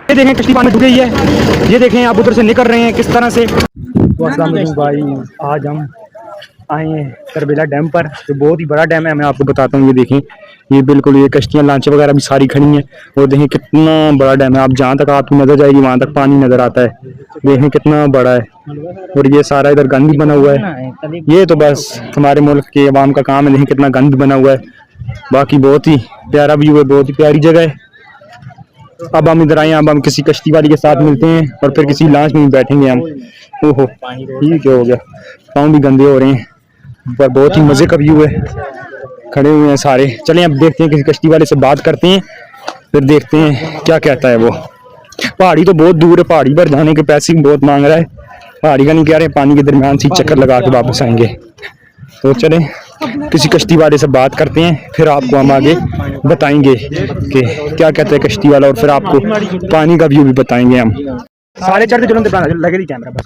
ये देखें कश्ती पानी डूब गई है। ये देखें आप उधर से निकल रहे हैं किस तरह से। तो अस्सलाम वालेकुम भाई, आज हम आए हैं करबेला डैम पर, जो बहुत ही बड़ा डैम है। मैं आपको बताता हूँ, ये देखें, ये बिल्कुल ये कश्तियाँ लांचे वगैरह भी सारी खड़ी हैं। और देखें कितना बड़ा डैम है, आप जहाँ तक आपकी नज़र जाएगी वहाँ तक पानी नज़र आता है। देखें कितना बड़ा है। और ये सारा इधर गंद बना हुआ है। ये तो बस हमारे मुल्क के अवाम का काम है। देखें कितना गंद बना हुआ है। बाकी बहुत ही प्यारा व्यू है, बहुत ही प्यारी जगह है। अब हम इधर आए हैं, अब हम किसी कश्ती वाली के साथ मिलते हैं और फिर किसी लॉन्च में बैठेंगे हम। ओहो, ये क्या हो गया, पाँव भी गंदे हो रहे हैं, पर बहुत ही मज़े का व्यू है। खड़े हुए हैं सारे। चलें अब देखते हैं, किसी कश्ती वाले से बात करते हैं, फिर देखते हैं क्या कहता है वो। पहाड़ी तो बहुत दूर है, पहाड़ी पर जाने के पैसे भी बहुत मांग रहा है। पहाड़ी का नहीं कह रहे, पानी के दरमियान से चक्कर लगा के वापस आएंगे। तो चलें किसी कश्ती वाले से बात करते हैं, फिर आपको हम आगे बताएंगे कि क्या कहते हैं कश्ती वाला, और फिर आपको पानी का व्यू भी बताएंगे हम। सारे चढ़ते चलो लगे ही कैमरा बस।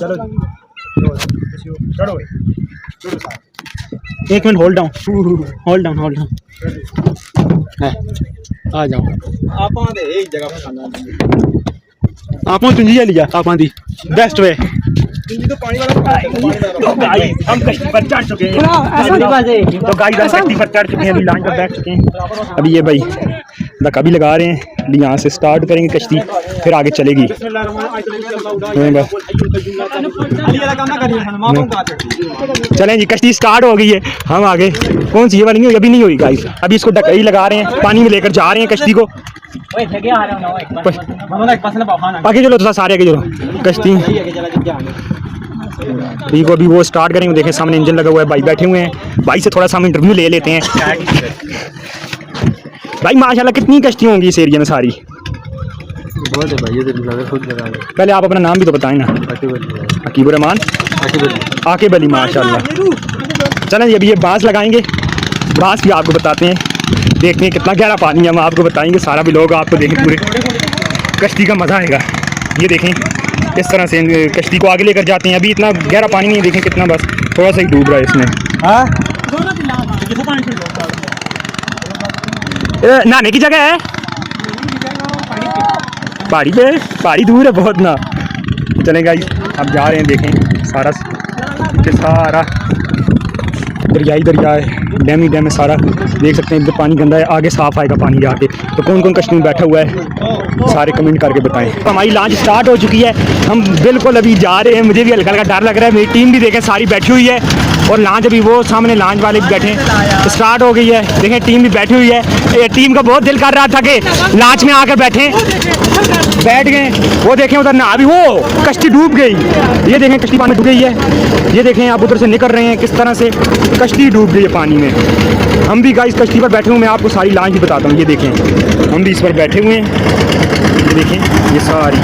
चलो चलो, एक मिनट होल्ड डाउन आ जाओ। आप चुंजी लिया आप बेस्ट वे। तो गाइस हम कश्ती पर चढ़ चुके हैं, कश्ती पर चढ़ चुके हैं, अभी लॉन्च पर बैठ चुके हैं। अभी ये भाई धक्का भी लगा रहे हैं। अभी यहाँ से स्टार्ट करेंगे कश्ती, फिर आगे चलेगी। चलें जी, कश्ती स्टार्ट हो गई है। हम आगे कौन सी ये वाली नहीं हुई, अभी नहीं हुई गाइस। अभी इसको धक्का ही लगा रहे हैं, पानी में लेकर जा रहे हैं कश्ती को। आगे चलो थोड़ा सारे आगे चलो कश्ती। ठीक है, अभी वो स्टार्ट करेंगे। देखें सामने इंजन लगा हुआ है, भाई बैठे हुए हैं। भाई से थोड़ा सा हम इंटरव्यू ले लेते हैं। भाई माशाल्लाह कितनी कश्ती होंगी इस एरिया में सारी? बहुत है भाई, ये खुद लगा लो। पहले आप अपना नाम भी तो बताएं ना। अकीब रहमान आकिब अली, माशाल्लाह। चलें जी, अभी ये बांस लगाएंगे, बांस भी आपको बताते हैं। देखते हैं कितना गहरा पानी है, हम आपको बताएंगे सारा भी। लोग आपको देखें, पूरे कश्ती का मज़ा आएगा। ये देखें इस तरह से कश्ती को आगे लेकर जाते हैं। अभी इतना गहरा पानी नहीं है, देखें कितना, बस थोड़ा सा ही डूब रहा है इसमें। नहाने की जगह है पहाड़ी पे, पहाड़ी दूर है बहुत ना। चलें गाइस अब जा रहे हैं। देखें सारा के सारा दरिया है, डैम ही डैम है सारा। देख सकते हैं इधर पानी गंदा है, आगे साफ आएगा पानी जाके। तो कौन कौन कश्ती में बैठा हुआ है सारे कमेंट करके बताएं। तो हमारी लॉन्च स्टार्ट हो चुकी है, हम बिल्कुल अभी जा रहे हैं। मुझे भी हल्का हल्का डर लग रहा है। मेरी टीम भी देखें सारी बैठी हुई है, और लॉन्च अभी वो सामने लॉन्च वाले भी बैठे स्टार्ट हो गई है। देखें टीम भी बैठी हुई है। ये टीम का बहुत दिल कर रहा था कि लॉन्च में आकर बैठ गए। वो देखें उधर ना, अभी वो कश्ती डूब गई। ये देखें कश्ती पानी डूब गई है। ये देखें आप उधर से निकल रहे हैं किस तरह से, कश्ती डूब गई है पानी में। हम भी गाइस कश्ती पर बैठे हुए, मैं आपको सारी लॉन्च भी बताता हूँ। ये देखें हम भी इस पर बैठे हुए हैं। ये देखें ये सारी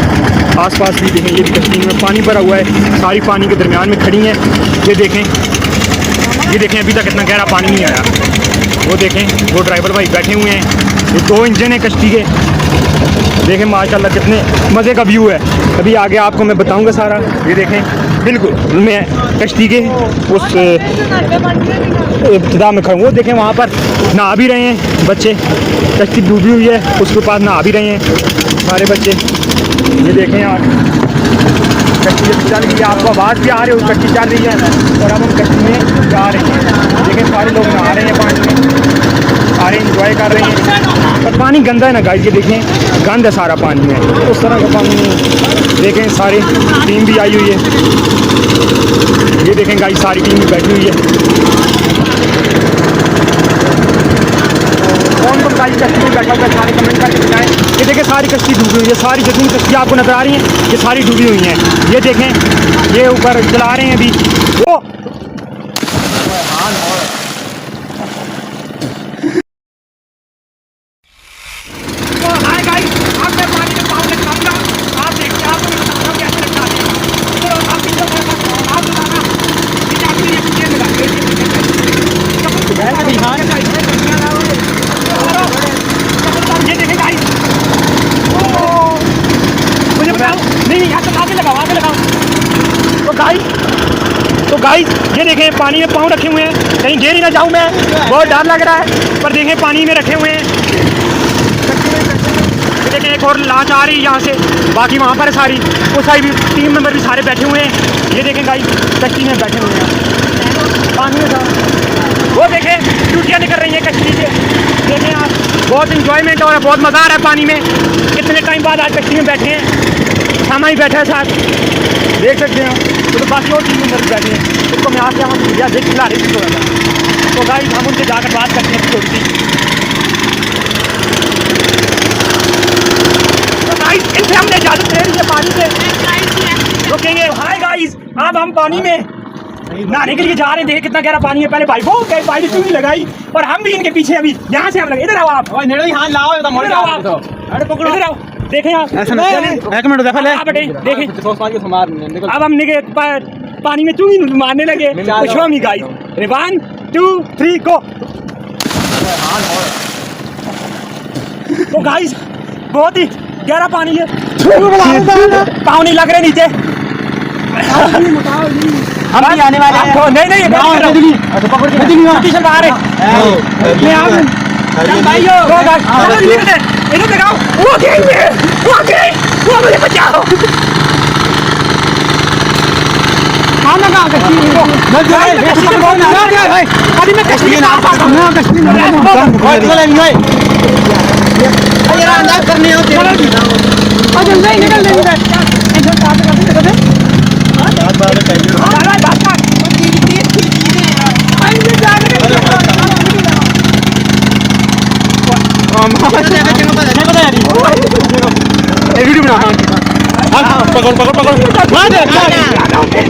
आसपास भी देखें, ये भी कश्ती में पानी भरा हुआ है, सारी पानी के दरमियान में खड़ी हैं। ये देखें अभी तक इतना गहरा पानी नहीं आया। वो देखें वो ड्राइवर भाई बैठे हुए हैं। ये 2 इंजन है कश्ती के। देखें माशाल्लाह कितने मज़े का व्यू है। अभी आगे आपको मैं बताऊंगा सारा। ये देखें बिल्कुल मैं कश्ती के उस इब्तिदा में खड़ा हूँ। वो देखें वहाँ पर नहा भी रहे हैं बच्चे, कश्ती डूबी हुई है उसके पास नहा भी रहे हैं सारे बच्चे। ये देखें यार कश्ती चल रही है, आपको आवाज़ भी आ रही है, कश्ती चल रही है और अब हम कश्ती में जा रहे हैं। देखें सारे लोग नहा रहे हैं पानी में, सारे इंजॉय कर रहे हैं। पर पानी गंदा है ना गाइस, ये देखें गंद है सारा पानी में, उस तरह का पानी है। देखें सारी टीम भी आई हुई है। ये देखें गाइस सारी टीम भी बैठी हुई है। कौन कौन सारी कश्ती में बैठा हुआ है सारे कमेंट करके बताएं। ये देखें सारी कश्ती डूबी हुई है, सारी जितनी कश्ती आपको नजर आ रही हैं ये सारी डूबी हुई हैं। ये देखें ये ऊपर चला रहे हैं अभी वो। तो गाइस ये देखें पानी में पाँव रखे हुए हैं, कहीं गिर ही ना जाऊं मैं, बहुत डर लग रहा है। पर देखें पानी में रखे हुए हैं। ये देखें एक और लांच आ रही है यहाँ से, बाकी वहाँ पर है सारी, उस साइड भी टीम मेंबर भी सारे बैठे हुए हैं। ये देखें गाइस कश्ती में बैठे हुए हैं पानी में, वो देखें टूटियाँ निकल रही हैं कश्ती से। देखें आप, बहुत इंजॉयमेंट हो रहा है, बहुत मज़ा आ रहा है पानी में। कितने टाइम बाद आज कश्ती में बैठे हैं, शामा ही बैठा है साथ, देख सकते हैं। तो बाकी और टीम मेंबर बैठे हैं, उसको मैं आके हम मीडिया देख खिला रही थी। तो गाइस हम उनसे जाकर बात करते हैं थोड़ी सी। तो गाइस इनसे हमने इजाज़त ले ली है पानी से, रुकेंगे। हाय गाइस, अब हम पानी में नहाने के लिए जा रहे हैं। देखे कितना गहरा पानी है। पहले भाई वो गए पानी क्यों नहीं लगाई, और हम भी इनके पीछे अभी यहाँ से हम लगे। इधर आओ आप, हाथ लाओ, इधर आओ आप, अरे पकड़ो, इधर आओ, देखें आप, एक मिनट देखो ले, देखें अब हम निके पानी में चुंगी मारने लगे। शो मी गाइस, 1 2 3 गो। तो गाइस बहुत ही गहरा पानी है, पाँव नहीं लग रहे नीचे। हम भी आने वाले हैं। नहीं नहीं बाहर इधर दिखाओ, वो मुझे बचाओ।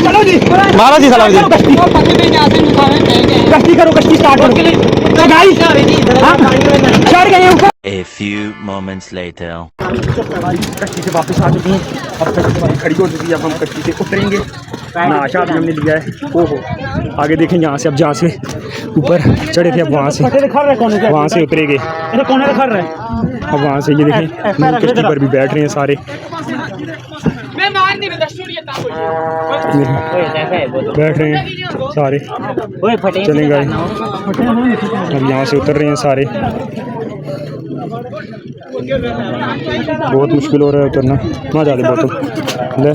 चलो जी, मारा जी सलाम जी, कश्ती करो, कश्ती स्टार्ट करो। A few moments later. कश्ती से वापस आ चुकी हैं, अब कश्ती खड़ी हो चुकी है। अब हम कश्ती से उतरेंगे। नाशा भी हमने लिया है। ओहो, आगे देखें यहाँ से, अब जहाँ से ऊपर चढ़े थे अब वहाँ से उतरेंगे। अब वहाँ से ये देखें कश्ती पर भी बैठ रहे हैं सारे, बैठ रहे हैं सारे, चलेंगे। अब यहाँ से उतर रहे हैं सारे। बहुत मुश्किल हो रहा है उतरना, ना ज़्यादा बहुत ले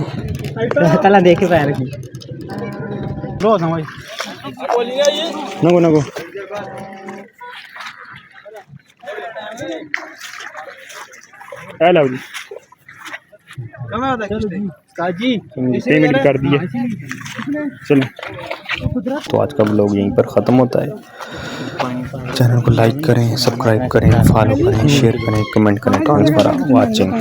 तला देखे पैर की नगो नगो। हेलो जी, पेमेंट कर दिए। चलो, तो आज का ब्लॉग यहीं पर ख़त्म होता है। चैनल को लाइक करें, सब्सक्राइब करें, फॉलो करें, शेयर करें, कमेंट करें। Thanks for watching.